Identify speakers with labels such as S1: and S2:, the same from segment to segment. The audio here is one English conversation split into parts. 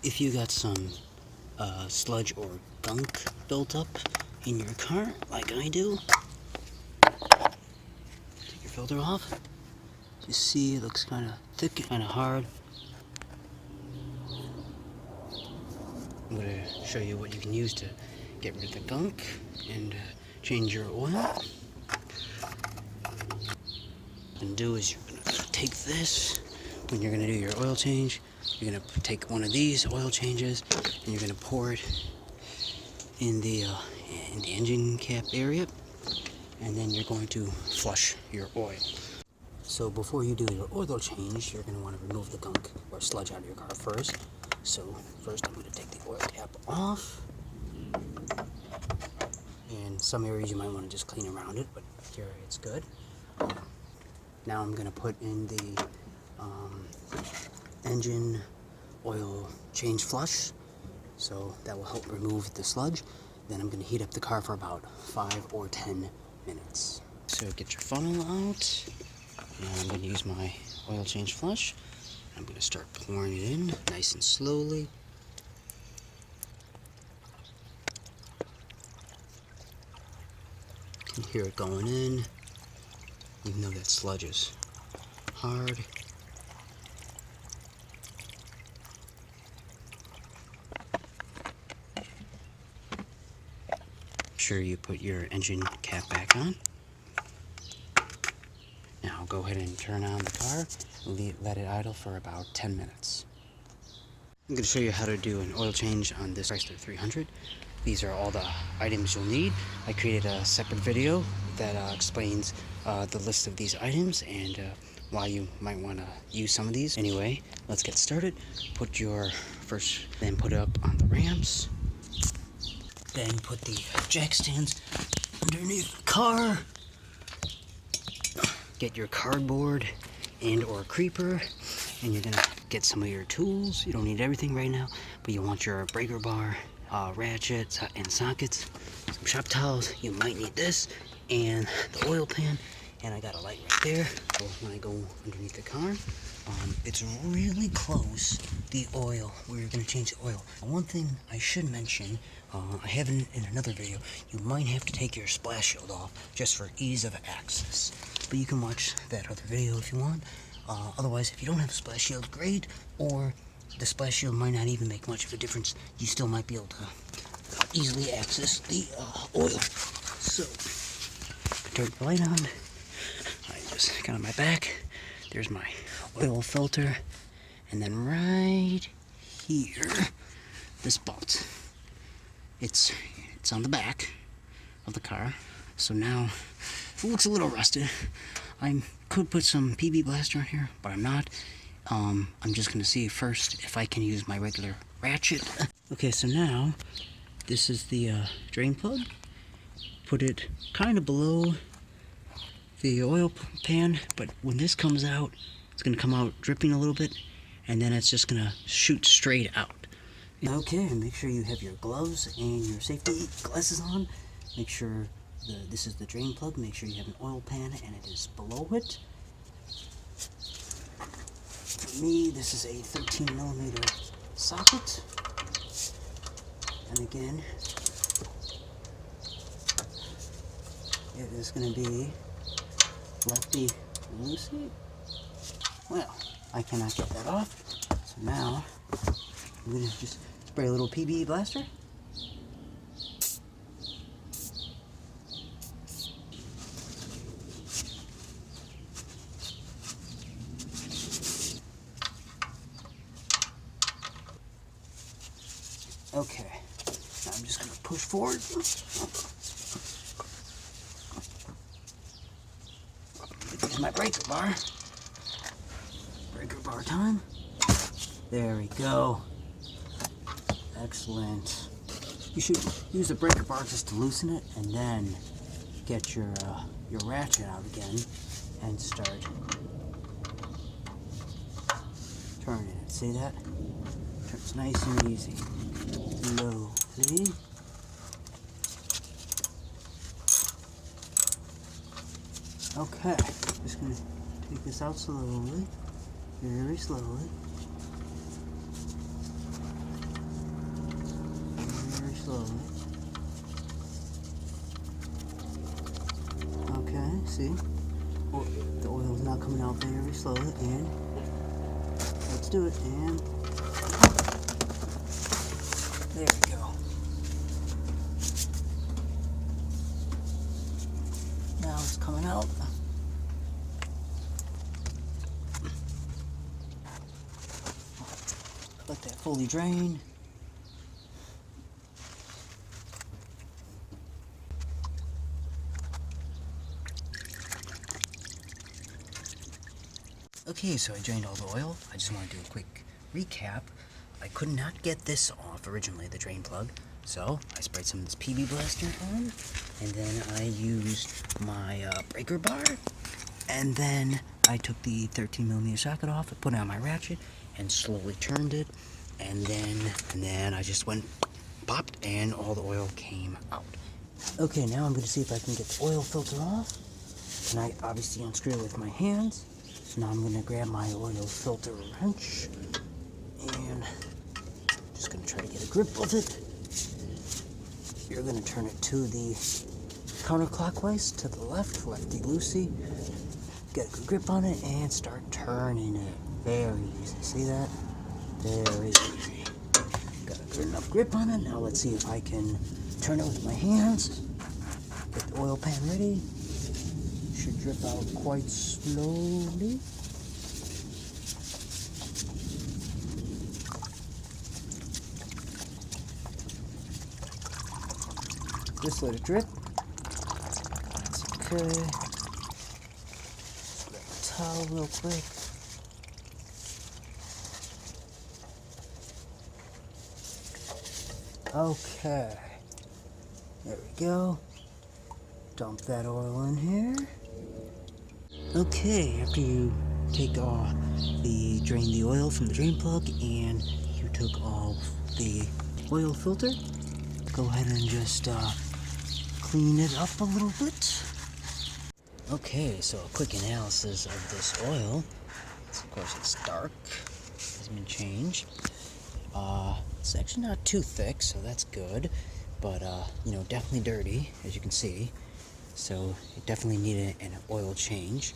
S1: if you got some sludge or gunk built up in your car, like I do, take your filter off. You see it looks kind of thick, kind of hard. I'm going to show you what you can use to get rid of the gunk and change your oil. What you're going to do is you're going to take this when you're going to do your oil change. You're going to take one of these oil changes and you're going to pour it in the engine cap area, and then you're going to flush your oil. So before you do your oil change, you're going to want to remove the gunk or sludge out of your car first. So first I'm going to take the oil cap off. In some areas you might want to just clean around it, but here it's good. Now I'm going to put in the engine oil change flush, so that will help remove the sludge. Then I'm going to heat up the car for about 5 or 10 minutes. So get your funnel out. Now I'm going to use my oil change flush. I'm going to start pouring it in nice and slowly. You can hear it going in, even though that sludge is hard. Make sure you put your engine cap back on. Now go ahead and turn on the car and let it idle for about 10 minutes. I'm going to show you how to do an oil change on this Chrysler 300. These are all the items you'll need. I created a separate video that explains the list of these items and why you might want to use some of these. Anyway, let's get started. Then put it up on the ramps. Then put the jack stands underneath the car. Get your cardboard and or creeper, and you're gonna get some of your tools. You don't need everything right now, but you want your breaker bar, ratchets and sockets, some shop towels. You might need this, and the oil pan, and I got a light right there. So when I go underneath the car, it's really close, the oil, where you're gonna change the oil. One thing I should mention, I have in another video, you might have to take your splash shield off just for ease of access. But you can watch that other video if you want. Otherwise, if you don't have a splash shield, great. Or the splash shield might not even make much of a difference. You still might be able to easily access the oil. So, turn the light on. I just got on my back. There's my oil filter. And then right here, this bolt. It's on the back of the car. So now, it looks a little rusted. I could put some PB Blaster on here, but I'm not. I'm just going to see first if I can use my regular ratchet. Okay, so now, this is the drain plug. Put it kind of below the oil pan, but when this comes out, it's going to come out dripping a little bit, and then it's just going to shoot straight out. Okay, and make sure you have your gloves and your safety glasses on. Make sure this is the drain plug. Make sure you have an oil pan and it is below it. For me, this is a 13mm socket. And again, it is going to be lefty loosey. Well, I cannot get that off. So now, I'm going to just spray a little PB Blaster. Okay, now I'm just going to push forward. Use my breaker bar. Breaker bar time. There we go. Excellent. You should use the breaker bar just to loosen it, and then get your ratchet out again and start turning it. See that? Turns nice and easy. Low. See? Okay. Just gonna take this out slowly. Very slowly. slowly. Okay, see? Well, the oil is now coming out very slowly, and let's do it, and there we go. Now it's coming out. Let that fully drain. Okay, so I drained all the oil. I just want to do a quick recap. I could not get this off originally, the drain plug, so I sprayed some of this PB Blaster on, and then I used my breaker bar, and then I took the 13mm socket off, I put it on my ratchet, and slowly turned it, and then I just went popped, and all the oil came out. Okay, now I'm going to see if I can get the oil filter off, and I obviously unscrew it with my hands. So now I'm going to grab my oil filter wrench, and just going to try to get a grip of it. You're going to turn it to the counterclockwise, to the left, lefty-loosey. Get a good grip on it and start turning it. Very easy. See that? Very easy. Got a good enough grip on it. Now let's see if I can turn it with my hands. Get the oil pan ready. Should drip out quite slowly. Just let it drip. That's okay. Just grab a towel real quick. Okay. There we go. Dump that oil in here. Okay, after you take drain the oil from the drain plug and you took off the oil filter, go ahead and just clean it up a little bit. Okay, so a quick analysis of this oil. Of course, it's dark. It hasn't been changed. It's actually not too thick, so that's good. But, definitely dirty, as you can see. So it definitely needed an oil change.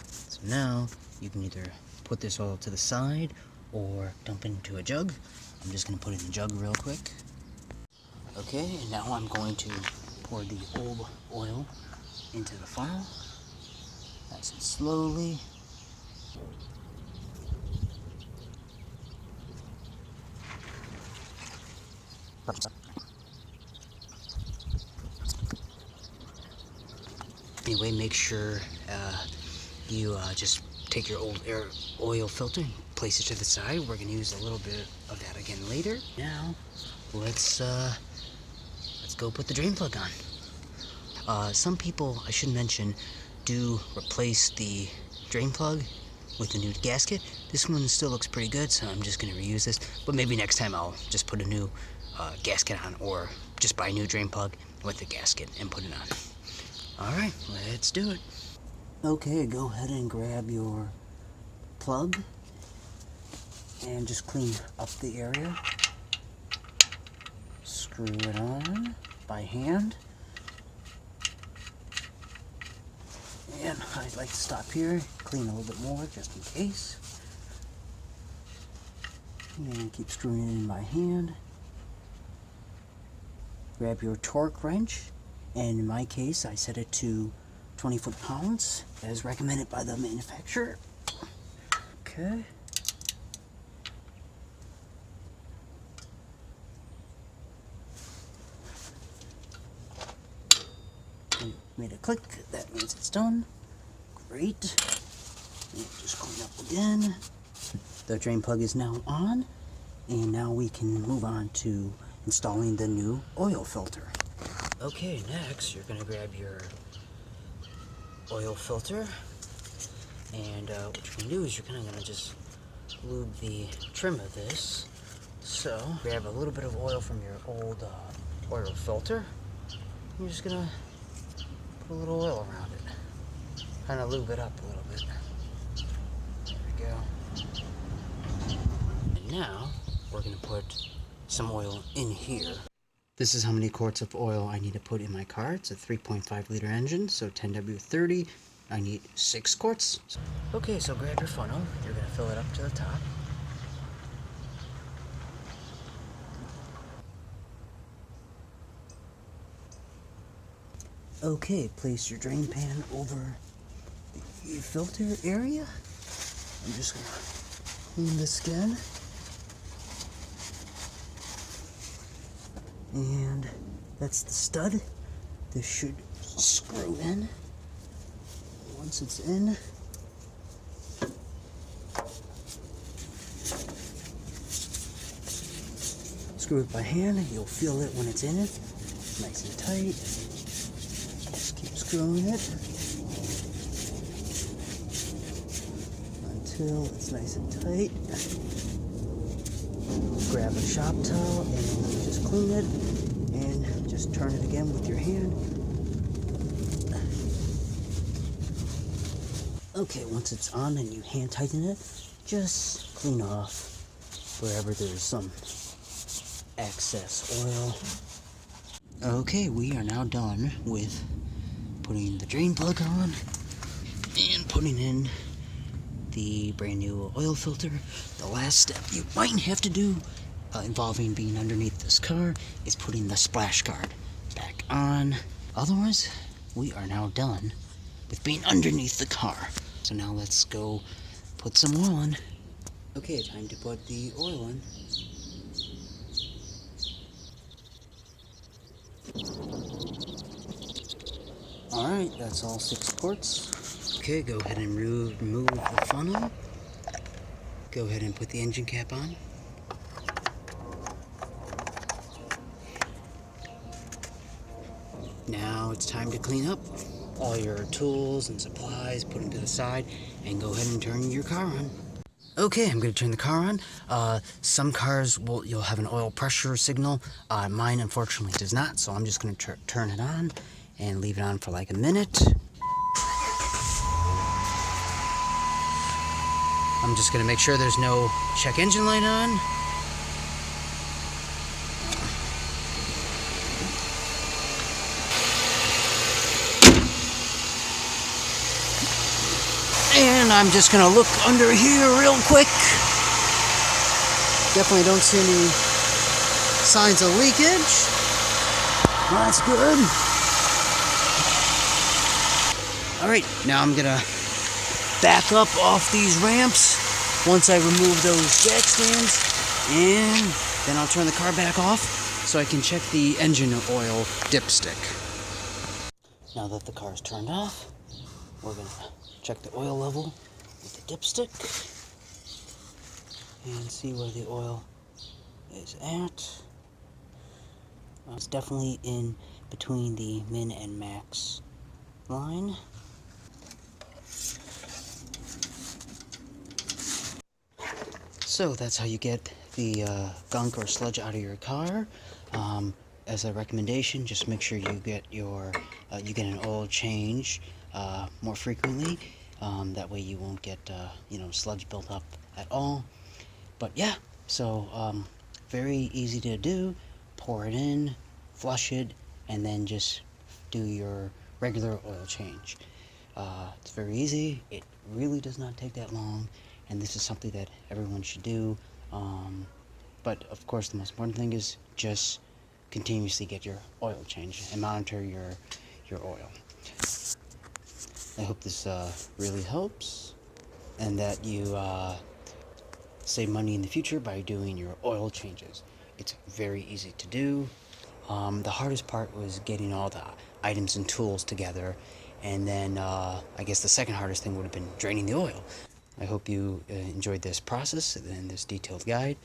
S1: So now you can either put this oil to the side or dump it into a jug. I'm just going to put it in a jug real quick. Okay, and now I'm going to pour the old oil into the funnel. Nice and slowly. Anyway, make sure you just take your old oil filter and place it to the side. We're going to use a little bit of that again later. Now, let's go put the drain plug on. Some people, I should mention, do replace the drain plug with a new gasket. This one still looks pretty good, so I'm just going to reuse this. But maybe next time I'll just put a new gasket on, or just buy a new drain plug with the gasket and put it on. Alright, let's do it. Okay, go ahead and grab your plug and just clean up the area. Screw it on by hand. And I'd like to stop here, clean a little bit more just in case. And keep screwing it in by hand. Grab your torque wrench, and in my case I set it to 20 foot-pounds as recommended by the manufacturer. Okay. Made a click, that means it's done. Great. And just clean up again. The drain plug is now on, and now we can move on to installing the new oil filter. Okay, next you're going to grab your oil filter, and what you're going to do is you're kind of going to just lube the trim of this. So grab a little bit of oil from your old oil filter. You're just going to put a little oil around it. Kind of lube it up a little bit. There we go. And now we're going to put some oil in here. This is how many quarts of oil I need to put in my car. It's a 3.5 liter engine, so 10W30. I need 6 quarts. Okay, so grab your funnel. You're gonna fill it up to the top. Okay, place your drain pan over the filter area. I'm just gonna clean the skin. And that's the stud. This should screw in. Once it's in, screw it by hand. You'll feel it when it's in it. Nice and tight. Just keep screwing it until it's nice and tight. Grab a shop towel and just clean it, and just turn it again with your hand. Okay, once it's on and you hand tighten it, just clean off wherever there's some excess oil. Okay, we are now done with putting the drain plug on and putting in the brand new oil filter. The last step you might have to do involving being underneath this car is putting the splash guard back on. Otherwise, we are now done with being underneath the car. So now let's go put some oil on. Okay, time to put the oil in. Alright, that's all 6 quarts. Okay, go ahead and remove the funnel. Go ahead and put the engine cap on. Now it's time to clean up all your tools and supplies, put them to the side, and go ahead and turn your car on. Okay, I'm going to turn the car on. Some cars you'll have an oil pressure signal. Mine unfortunately does not, so I'm just going to turn it on and leave it on for like a minute. I'm just going to make sure there's no check engine light on. And I'm just gonna look under here real quick. Definitely don't see any signs of leakage. Well, that's good. Alright, now I'm gonna back up off these ramps once I remove those jack stands, and then I'll turn the car back off so I can check the engine oil dipstick. Now that the car's turned off, we're gonna check the oil level with the dipstick and see where the oil is at. It's definitely in between the min and max line. So that's how you get the gunk or sludge out of your car. As a recommendation, just make sure you get your you get an oil change more frequently. That way you won't get sludge built up at all. But yeah, so very easy to do. Pour it in, flush it, and then just do your regular oil change. It's very easy. It really does not take that long, and this is something that everyone should do. But of course, the most important thing is just continuously get your oil change and monitor your oil. I hope this really helps, and that you save money in the future by doing your oil changes. It's very easy to do. The hardest part was getting all the items and tools together, and then I guess the second hardest thing would have been draining the oil. I hope you enjoyed this process and this detailed guide.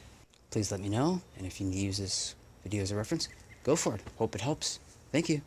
S1: Please let me know, and if you use this video as a reference, go for it. Hope it helps. Thank you.